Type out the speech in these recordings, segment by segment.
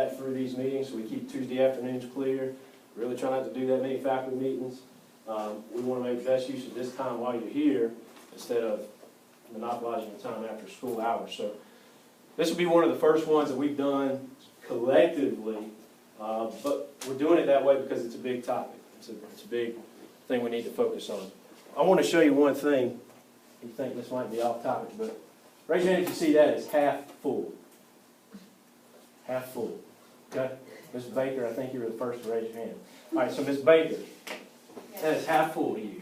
that through these meetings, so we keep Tuesday afternoons clear. Really try not to do that many faculty meetings. We want to make the best use of this time while you're here instead of monopolizing your time after school hours. So this will be one of the first ones that we've done collectively, but we're doing it that way because it's a big topic. It's a big thing we need to focus on. I want to show you one thing. You think this might be off topic, but raise your hand if you see that. It's half full. Half full. Okay? Ms. Baker, I think you were the first to raise your hand. All right, so Ms. Baker, that is half full to you.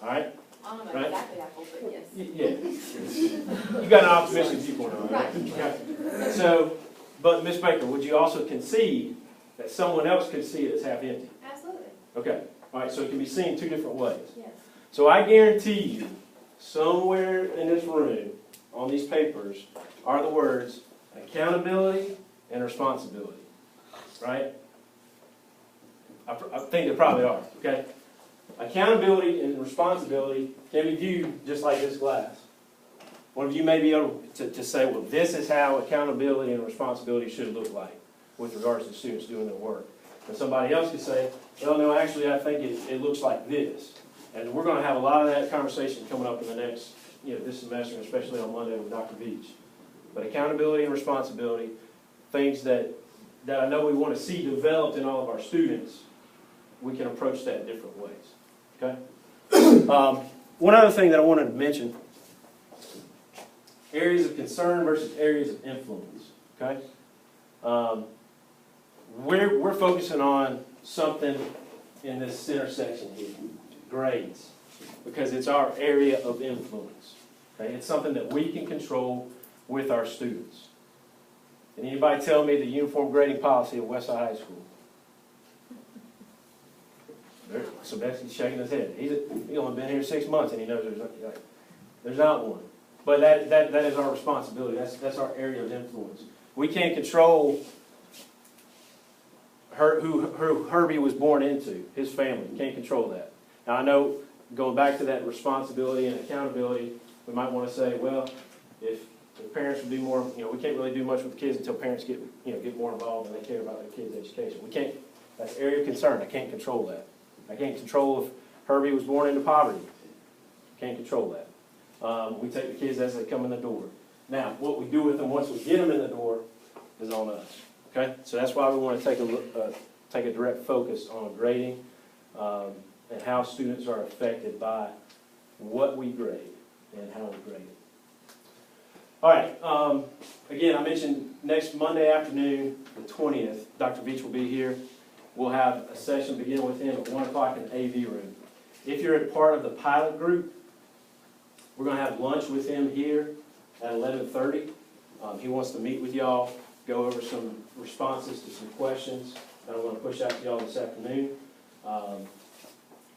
All right? I don't know Right? exactly how full, but yes. Yeah. You got an optimistic viewpoint on it, right? Okay. So, but Ms. Baker, would you also concede that someone else could see it as half empty? Absolutely, Okay. All right, so it can be seen two different ways. yes. So I guarantee you, somewhere in this room, on these papers, are the words accountability and responsibility, right? I think there probably are, okay? Accountability and responsibility can be viewed just like this glass. One of you may be able to say, well, this is how accountability and responsibility should look like with regards to students doing their work. And somebody else could say, well, no, actually, I think it looks like this. And we're going to have a lot of that conversation coming up in the next, this semester, especially on Monday with Dr. Beach. But accountability and responsibility, things that I know we want to see developed in all of our students, we can approach that in different ways. Okay? One other thing that I wanted to mention, areas of concern versus areas of influence. Okay? We're focusing on something in this center section here, grades, because it's our area of influence. Okay? It's something that we can control with our students. Did anybody tell me the uniform grading policy at Westside High School? Sebastian's shaking his head. He's only been here 6 months and he knows there's not one. But that is our responsibility. That's our area of influence. We can't control who Herbie was born into, his family. We can't control that. Now I know, going back to that responsibility and accountability, we might want to say, well, if the parents would do more, we can't really do much with the kids until parents get more involved and they care about their kids' education. We can't, that's area of concern. I can't control that. I can't control if Herbie was born into poverty. Can't control that. We take the kids as they come in the door. Now, what we do with them once we get them in the door is on us. Okay? So that's why we want to take a direct focus on grading and how students are affected by what we grade and how we grade it. All right. Again, I mentioned next Monday afternoon, the 20th, Dr. Beach will be here. We'll have a session beginning with him at 1 o'clock in the AV room. If you're a part of the pilot group, we're going to have lunch with him here at 11:30. He wants to meet with y'all, go over some responses to some questions that I'm going to push out to y'all this afternoon.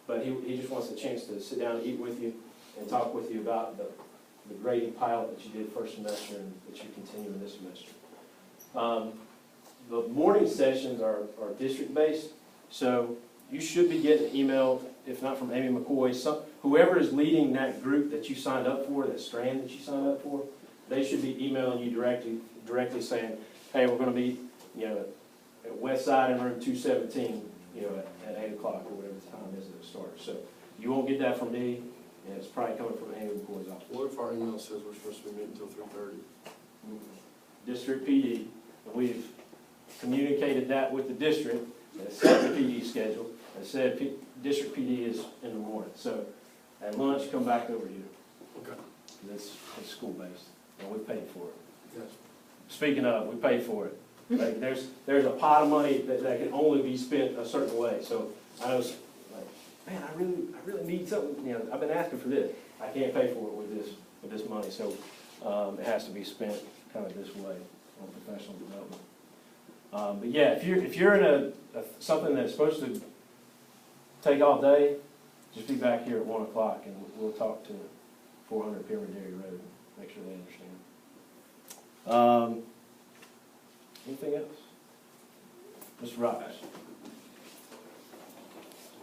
But he just wants a chance to sit down and eat with you and talk with you about the grading pilot that you did first semester and that you continue in this semester. The morning sessions are district-based, so you should be getting an email, if not from Amy McCoy, whoever is leading that group that you signed up for, that strand that you signed up for, they should be emailing you directly saying, hey, we're going to be at West Side in room 217 at 8 o'clock or whatever the time is that it starts. So you won't get that from me, and it's probably coming from Amy McCoy's office. What if our email says we're supposed to be meeting until 3:30? District PD, and we've communicated that with the district, and set the PD schedule, and said district PD is in the morning. So at lunch, come back over here. Okay. It's school-based, and we paid for it. Yes. Speaking of, we paid for it. Like, there's a pot of money that can only be spent a certain way. So I was like, man, I really need something. I've been asking for this. I can't pay for it with this money. So it has to be spent kind of this way on professional development. But yeah, if you're in something that's supposed to take all day, just be back here at 1 o'clock and we'll talk to 400 Pyramidary Road. Make sure they understand. Anything else? Mr. Roberts.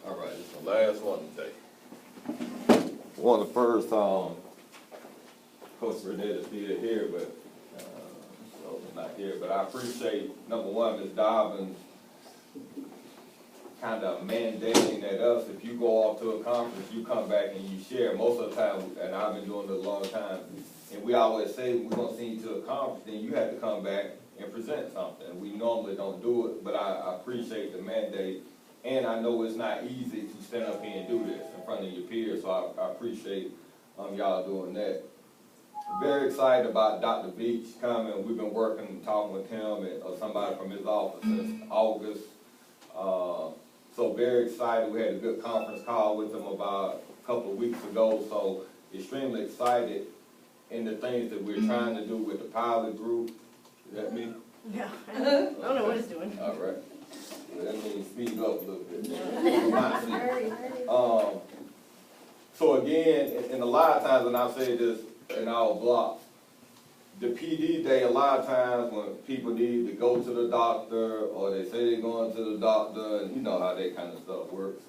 All right, it's the last one today. One of the first, Coach Burnett is still here, but, so back here, but I appreciate, number one, Ms. Dobbins kind of mandating at us, if you go off to a conference, you come back and you share. Most of the time, and I've been doing it a long time, and we always say, we're gonna send you to a conference, then you have to come back and present something. We normally don't do it, but I appreciate the mandate. And I know it's not easy to stand up here and do this in front of your peers, so I appreciate y'all doing that. Very excited about Dr. Beach coming. We've been working and talking with him or somebody from his office since August. So very excited. We had a good conference call with him about a couple of weeks ago, so extremely excited in the things that we're trying to do with the pilot group. Is that me? Yeah, I don't know what it's doing. All right. Well, that means speed up a little bit. So again, and a lot of times, and I've said this in our blocks, the PD day, a lot of times when people need to go to the doctor or they say they're going to the doctor, and you know how that kind of stuff works,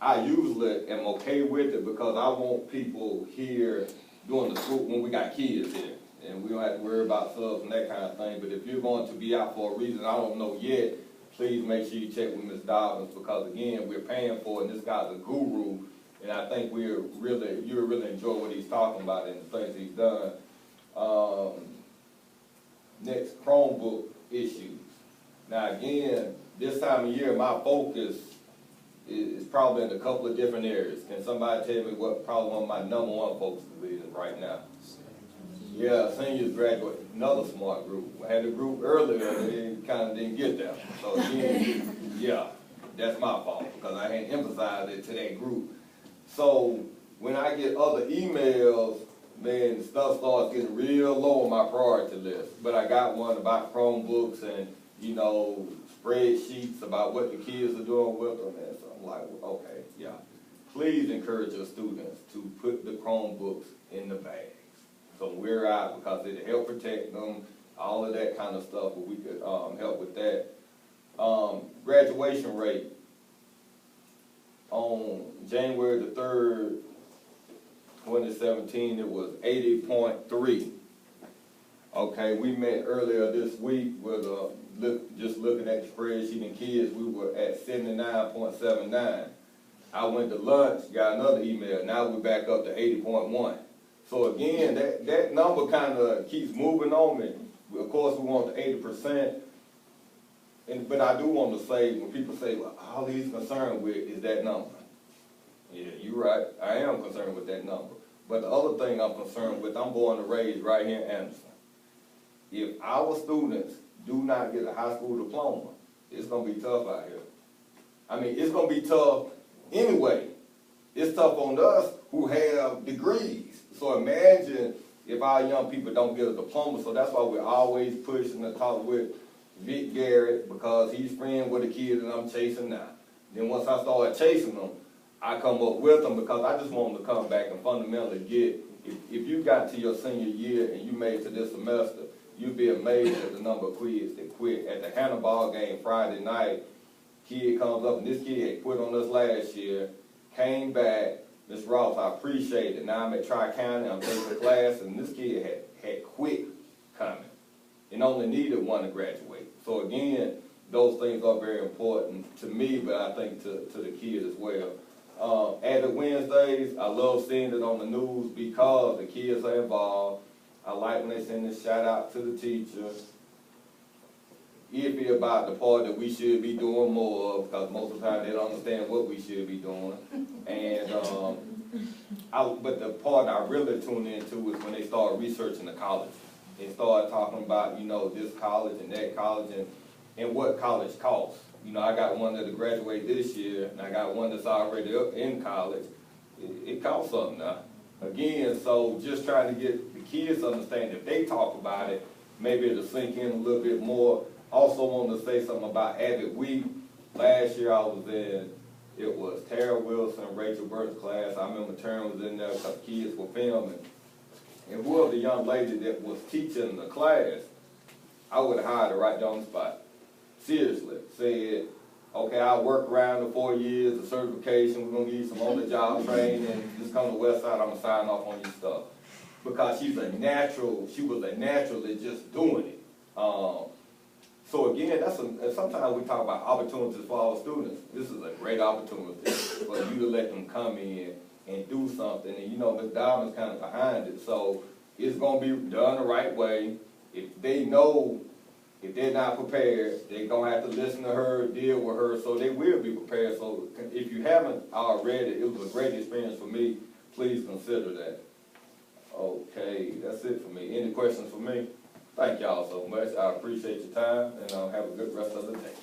I usually am okay with it because I want people here doing the school when we got kids here. And we don't have to worry about subs and that kind of thing. But if you're going to be out for a reason I don't know yet, please make sure you check with Ms. Dobbins because again, we're paying for it and this guy's a guru. And I think you'll really enjoy what he's talking about and the things he's done. Next, Chromebook issues. Now again, this time of year, my focus is probably in a couple of different areas. Can somebody tell me what probably one of my number one focuses is right now? Yeah, seniors graduate, another smart group. I had a group earlier, they kind of didn't get that. So again, yeah, that's my fault because I hadn't emphasized it to that group. So when I get other emails, man, stuff starts getting real low on my priority list. But I got one about Chromebooks and, you know, spreadsheets about what the kids are doing with them. And so I'm like, okay, yeah. Please encourage your students to put the Chromebooks in the bag. So we're out because it'll help protect them, all of that kind of stuff, but we could help with that. Graduation rate. On January the 3rd, 2017, it was 80.3. Okay, we met earlier this week with just looking at the spreadsheet and kids, we were at 79.79. I went to lunch, got another email, now we're back up to 80.1. So again, that number kind of keeps moving on me. Of course, we want the 80%, but I do want to say, when people say, well, all he's concerned with is that number. Yeah, you're right, I am concerned with that number. But the other thing I'm concerned with, I'm going to raise right here in Anderson. If our students do not get a high school diploma, it's going to be tough out here. I mean, it's going to be tough anyway. It's tough on us who have degrees. So imagine if our young people don't get a diploma. So that's why we're always pushing to talk with Vic Garrett because he's friends with the kid that I'm chasing now. Then once I start chasing them, I come up with them because I just want them to come back and fundamentally get, if you got to your senior year and you made it to this semester, you'd be amazed at the number of kids that quit. At the Hannibal game Friday night, kid comes up, and this kid had quit on us last year, came back. Ms. Ross, I appreciate it. Now I'm at Tri-County, I'm taking a class, and this kid had quit coming and only needed one to graduate. So again, those things are very important to me, but I think to the kids as well. Added Wednesdays, I love seeing it on the news because the kids are involved. I like when they send this shout out to the teacher. Iffy about the part that we should be doing more of because most of the time they don't understand what we should be doing. And but the part I really tune into is when they start researching the college and start talking about, you know, this college and that college and what college costs. You know, I got one that'll graduate this year, and I got one that's already up in college. It costs something now. Again, so just trying to get the kids to understand if they talk about it, maybe it'll sink in a little bit more. Also want to say something about Avid Week. Last year I was in, it was Tara Wilson, Rachel Burt's class. I remember Taryn was in there because kids were filming. And whoever the young lady that was teaching the class, I would have hired her right down the spot. Seriously, said, okay, I'll work around the 4 years of certification, we're gonna give you some on-the-job training, just come to West Side, I'm gonna sign off on your stuff. Because she was a natural at just doing it. So again, and sometimes we talk about opportunities for our students. This is a great opportunity for you to let them come in and do something. And you know, Ms. Diamond's kind of behind it, so it's gonna be done the right way. If they know, if they're not prepared, they're gonna have to listen to her, deal with her, so they will be prepared. So if you haven't already, it was a great experience for me. Please consider that. Okay, that's it for me. Any questions for me? Thank y'all so much. I appreciate your time, and have a good rest of the day.